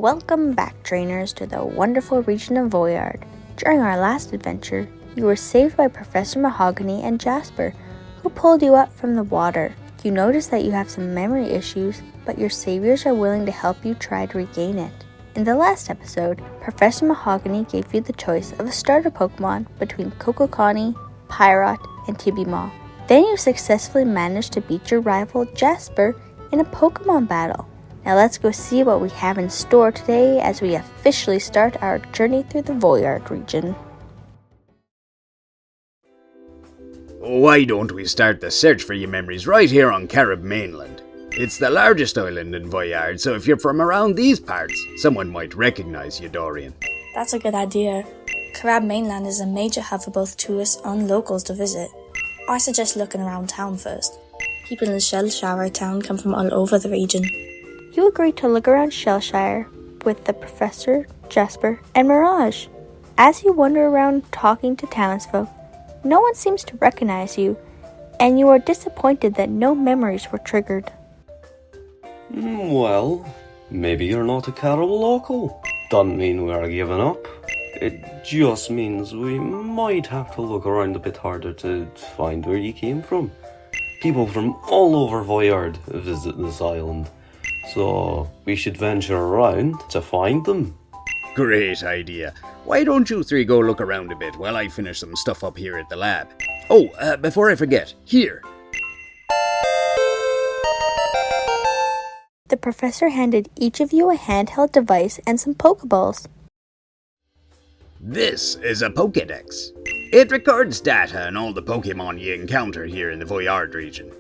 Welcome back, trainers, to the wonderful region of Voyard. During our last adventure, you were saved by Professor Mahogany and Jasper, who pulled you up from the water. You notice that you have some memory issues, but your saviors are willing to help you try to regain it. In the last episode, Professor Mahogany gave you the choice of a starter Pokemon between Kokokani, Pyrot, and Tibima. Then you successfully managed to beat your rival Jasper in a Pokemon battle. Now let's go see what we have in store today as we officially start our journey through the Voyard region. Why don't we start the search for your memories right here on Carab mainland? It's the largest island in Voyard, so if you're from around these parts, someone might recognize you, Dorian. That's a good idea. Carab mainland is a major hub for both tourists and locals to visit. I suggest looking around town first. People in Shire town come from all over the region. You agree to look around Shire with the Professor, Jasper, and Mirage. As you wander around talking to townsfolk, no one seems to recognize you, and you are disappointed that no memories were triggered. Well, maybe you're not a Carab local. Doesn't mean we're giving up. It just means we might have to look around a bit harder to find where you came from. People from all over Voyard visit this island, so we should venture around to find them. Great idea. Why don't you three go look around a bit while I finish some stuff up here at the lab? Oh, before I forget, here. The professor handed each of you a handheld device and some Pokeballs. This is a POKEDEX. It records data on all the Pokemon you encounter here in the Voyard region.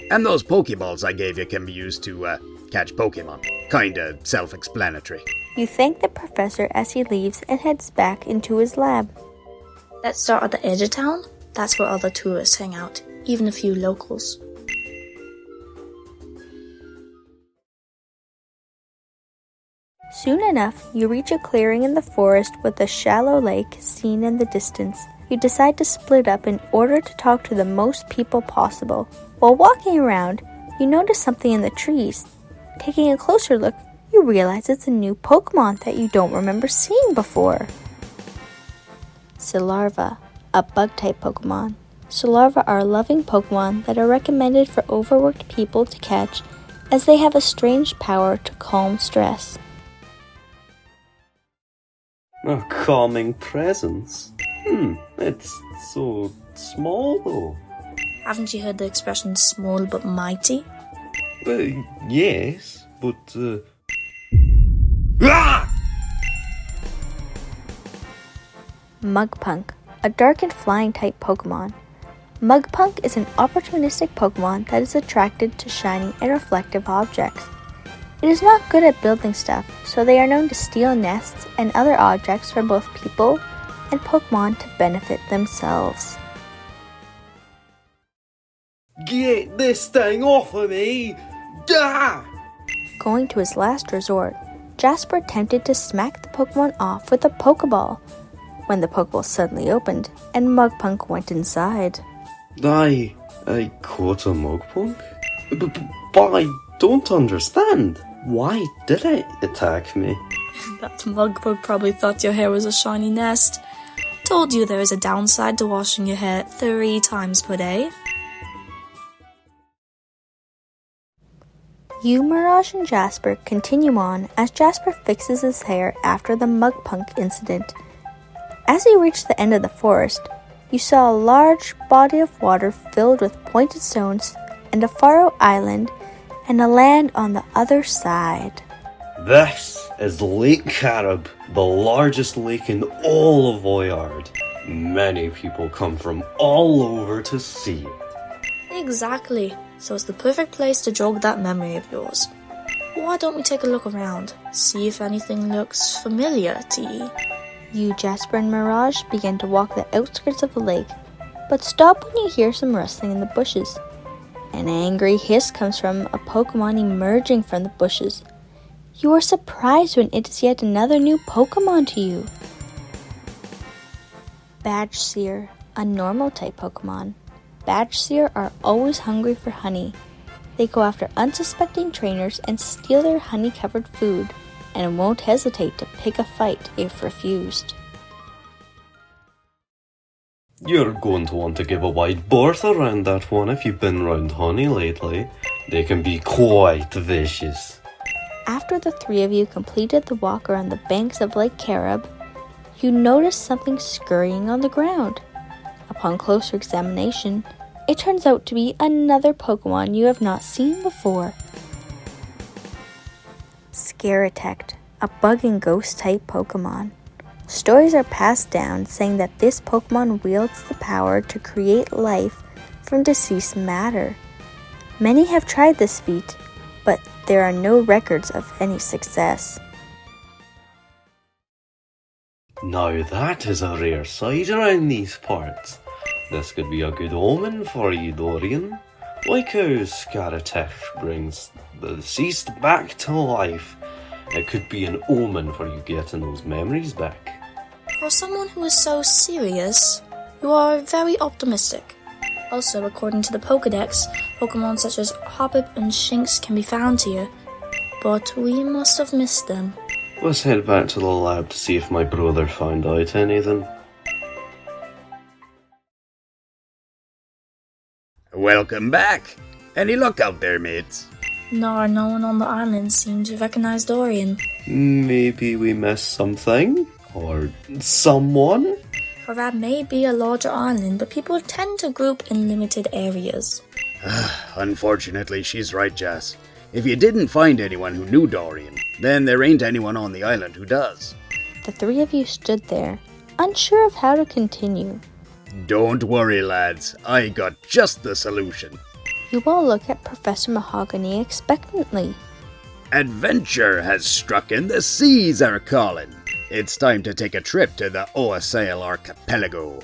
And those Pokeballs I gave you can be used to, catch Pokemon. Kinda self-explanatory. You thank the professor as he leaves and heads back into his lab. Let's start at the edge of town. That's where all the tourists hang out, even a few locals. Soon enough, you reach a clearing in the forest with a shallow lake seen in the distance. You decide to split up in order to talk to the most people possible. While walking around, you notice something in the trees. Taking a closer look, you realize it's a new Pokemon that you don't remember seeing before. Silarva, a bug-type Pokemon. Silarva are loving Pokemon that are recommended for overworked people to catch, as they have a strange power to calm stress. A calming presence? It's so small though. Haven't you heard the expression small but mighty? Yes, but Mugpunk, a dark and flying type Pokemon. Mugpunk is an opportunistic Pokemon that is attracted to shiny and reflective objects. It is not good at building stuff, so they are known to steal nests and other objects from both people and Pokemon to benefit themselves. get this thing off of me! Gah! Going to his last resort, Jasper attempted to smack the Pokemon off with a Pokeball, when the Pokeball suddenly opened and Mugpunk went inside. I caught a Mugpunk? But I don't understand. Why did it attack me? That Mugpunk probably thought your hair was a shiny nest. Told you there is a downside to washing your hair 3 times per day. You, Mirage, and Jasper continue on as Jasper fixes his hair after the Mugpunk incident. As you reach the end of the forest, you saw a large body of water filled with pointed stones and a faro island and a land on the other side. This is Lake Carab, the largest lake in all of Voyard. Many people come from all over to see it. Exactly, so it's the perfect place to jog that memory of yours. Why don't we take a look around, see if anything looks familiar to you? You, Jasper, and Mirage begin to walk the outskirts of the lake, but stop when you hear some rustling in the bushes. An angry hiss comes from a Pokemon emerging from the bushes. You are surprised when it is yet another new Pokemon to you. Badgsyr, a normal type Pokemon. Badgsyr are always hungry for honey. They go after unsuspecting trainers and steal their honey-covered food. and won't hesitate to pick a fight if refused. You're going to want to give a wide berth around that one if you've been round honey lately. They can be quite vicious. After the three of you completed the walk around the banks of Lake Carab, you noticed something scurrying on the ground. Upon closer examination, it turns out to be another Pokemon you have not seen before. Scaratecht, a bug and ghost type Pokemon. Stories are passed down saying that this Pokemon wields the power to create life from deceased matter. Many have tried this feat, but there are no records of any success. Now that is a rare sight around these parts. This could be a good omen for you, Dorian. Like how Scaratecht brings the deceased back to life, it could be an omen for you getting those memories back. For someone who is so serious, you are very optimistic. Also, according to the POKEDEX, Pokemon such as Hoppip and Shinx can be found here, but we must have missed them. Let's head back to the lab to see if my brother found out anything. Welcome back. Any luck out there, mates? No one on the island seemed to recognize Dorian. Maybe we missed something? Or someone? Carab may be a larger island, but people tend to group in limited areas. Unfortunately, she's right, Jas. If you didn't find anyone who knew Dorian, then there ain't anyone on the island who does. The three of you stood there, unsure of how to continue. Don't worry, lads. I got just the solution. You all look at Professor Mahogany expectantly. Adventure has struck and the seas are calling. It's time to take a trip to the Oasail archipelago.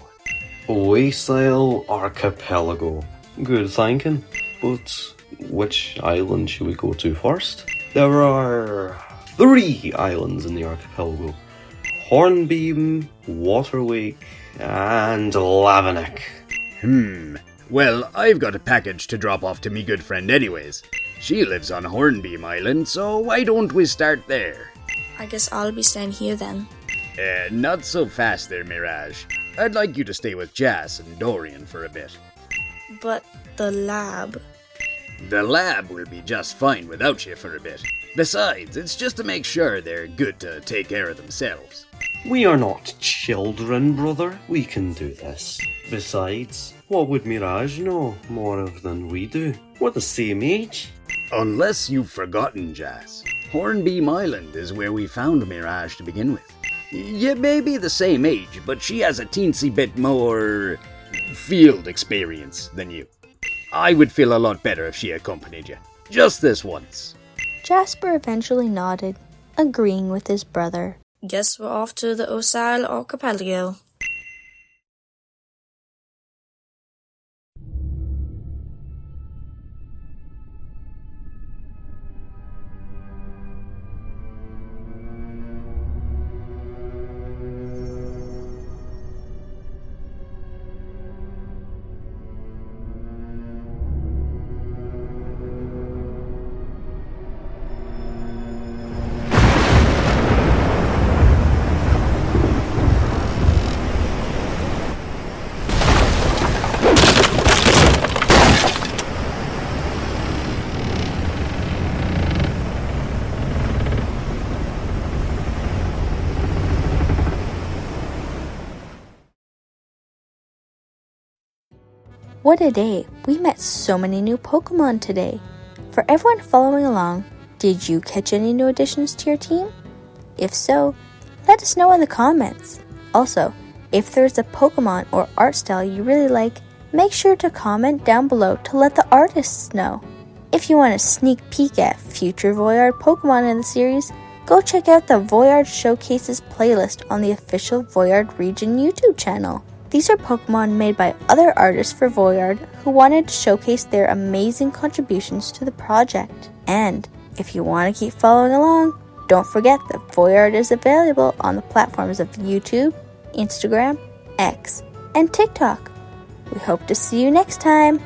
Oasail archipelago. Good thinking. But which island should we go to first? There are 3 islands in the archipelago. Hornbeam, Waterwake, and Lavinic. Well, I've got a package to drop off to me good friend anyways. She lives on Hornbeam Island, so why don't we start there? I guess I'll be staying here then. Not so fast there, Mirage. I'd like you to stay with Jas and Dorian for a bit. But the lab... The lab will be just fine without you for a bit. Besides, it's just to make sure they're good to take care of themselves. We are not children, brother. We can do this. Besides, what would Mirage know more of than we do? We're the same age. Unless you've forgotten, Jas. Hornbeam Island is where we found Mirage to begin with. You may be the same age, but she has a teensy bit more field experience than you. I would feel a lot better if she accompanied you. Just this once. Jasper eventually nodded, agreeing with his brother. Guess we're off to the Oasail archipelago. What a day! We met so many new Pokemon today. For everyone following along, did you catch any new additions to your team? If so, let us know in the comments. Also, if there's a Pokemon or art style you really like, make sure to comment down below to let the artists know. If you want a sneak peek at future Voyard Pokemon in the series, go check out the Voyard Showcases playlist on the official Voyard Region YouTube channel. These are Pokemon made by other artists for Voyard who wanted to showcase their amazing contributions to the project. And if you want to keep following along, don't forget that Voyard is available on the platforms of YouTube, Instagram, X, and TikTok. We hope to see you next time.